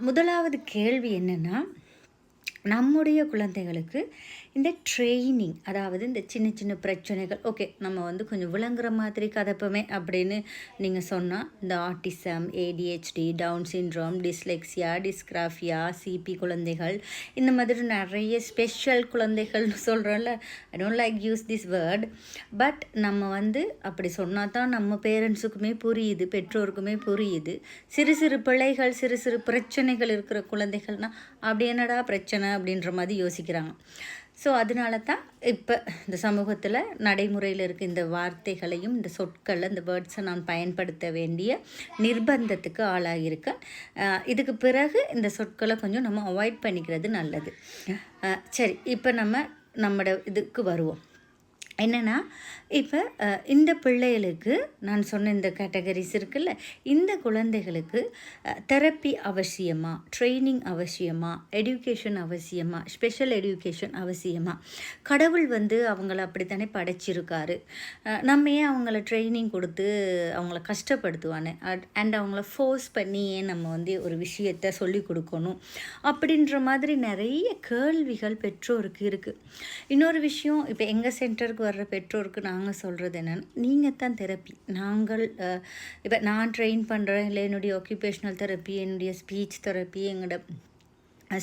முதலாவது கேள்வி என்னென்னா, நம்முடைய குழந்தைகளுக்கு இந்த ட்ரெய்னிங், அதாவது இந்த சின்ன சின்ன பிரச்சனைகள், ஓகே நம்ம வந்து கொஞ்சம் விளங்குற மாதிரி கதைப்போமே அப்படின்னு நீங்கள் சொன்னால், இந்த autism, ADHD, down syndrome, dyslexia, dysgraphia, CP குழந்தைகள், இந்த மாதிரி நிறைய ஸ்பெஷல் குழந்தைகள்னு சொல்கிறோம்ல. I don't like use this word, but நம்ம வந்து அப்படி சொன்னால் தான் நம்ம பேரண்ட்ஸுக்குமே புரியுது, பெற்றோருக்குமே புரியுது. சிறு சிறு பிழைகள், சிறு சிறு பிரச்சனைகள் இருக்கிற குழந்தைகள்னால் அப்படி என்னடா பிரச்சனை அப்படின்ற மாதிரி யோசிக்கிறாங்க. ஸோ அதனால தான் இப்போ இந்த சமூகத்தில் நடைமுறையில் இருக்க இந்த வார்த்தைகளையும் இந்த சொற்களை, இந்த வேர்ட்ஸை நான் பயன்படுத்த வேண்டிய நிர்பந்தத்துக்கு ஆளாகியிருக்கேன். இதுக்கு பிறகு இந்த சொற்களை கொஞ்சம் நம்ம அவாய்ட் பண்ணிக்கிறது நல்லது. சரி, இப்போ நம்மளோட இதுக்கு வருவோம். என்னென்னா, இப்போ இந்த பிள்ளைகளுக்கு நான் சொன்ன இந்த கேட்டகரிஸ் இருக்குல்ல, இந்த குழந்தைகளுக்கு தெரப்பி அவசியமா, ட்ரைனிங் அவசியமா, எடுகேஷன் அவசியமா, ஸ்பெஷல் எடுகேஷன் அவசியமா? கடவுள் வந்து அவங்கள அப்படித்தானே படைச்சிருக்காரு. நம்ம ஏன் அவங்கள ட்ரைனிங் கொடுத்து அவங்கள கஷ்டப்படுத்துவானே, அண்ட் அவங்கள ஃபோர்ஸ் பண்ணி ஏன் நம்ம வந்து ஒரு விஷயத்தை சொல்லி கொடுக்கணும் அப்படின்ற மாதிரி நிறைய கேள்விகள் பெற்றோருக்கு இருக்குது. இன்னொரு விஷயம், இப்போ எங்கள் சென்டருக்கு வர்ற பெற்றோருக்கு நாங்கள் சொல்கிறது என்னென்னா, நீங்கள் தான் தெரப்பி. நாங்கள் இப்போ நான் ட்ரெயின் பண்ணுறேன், இல்லை என்னுடைய ஆக்குபேஷ்னல் தெரப்பி, என்னுடைய ஸ்பீச் தெரப்பி, எங்களோட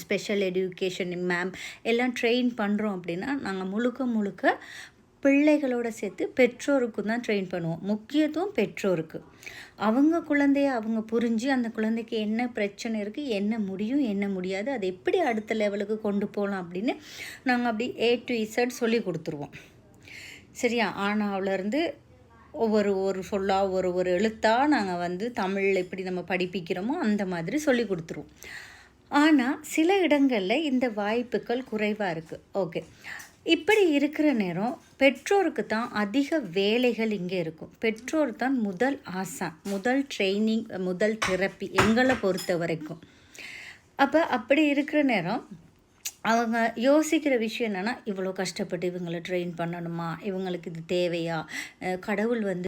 ஸ்பெஷல் எடுகேஷன் மேம் எல்லாம் ட்ரெயின் பண்ணுறோம் அப்படின்னா, நாங்கள் முழுக்க பிள்ளைகளோட சேர்த்து பெற்றோருக்கும் தான் ட்ரெயின் பண்ணுவோம். முக்கியத்துவம் பெற்றோருக்கு. அவங்க குழந்தைய அவங்க புரிஞ்சு, அந்த குழந்தைக்கு என்ன பிரச்சனை இருக்குது, என்ன முடியும், என்ன முடியாது, அதை எப்படி அடுத்த லெவலுக்கு கொண்டு போகலாம் அப்படின்னு நாங்கள் அப்படி A to Z சொல்லி கொடுத்துருவோம். சரியா? ஆனாவிலேருந்து ஒரு சொல்லாக ஒரு எழுத்தாக நாங்கள் வந்து தமிழில் எப்படி நம்ம படிப்பிக்கிறோமோ அந்த மாதிரி சொல்லி கொடுத்துருவோம். ஆனால் சில இடங்களில் இந்த வாய்ப்புகள் குறைவாக இருக்குது. ஓகே, இப்படி இருக்கிற நேரம் பெற்றோருக்கு தான் அதிக வேலைகள் இங்கே இருக்கும். பெற்றோர் தான் முதல் ஆசான், முதல் ட்ரைனிங், முதல் தெரப்பி எங்களை பொறுத்த வரைக்கும். அப்படி இருக்கிற நேரம் அவங்க யோசிக்கிற விஷயம் என்னென்னா, இவ்வளோ கஷ்டப்பட்டு இவங்களை ட்ரெயின் பண்ணணுமா, இவங்களுக்கு இது தேவையா, கடவுள் வந்து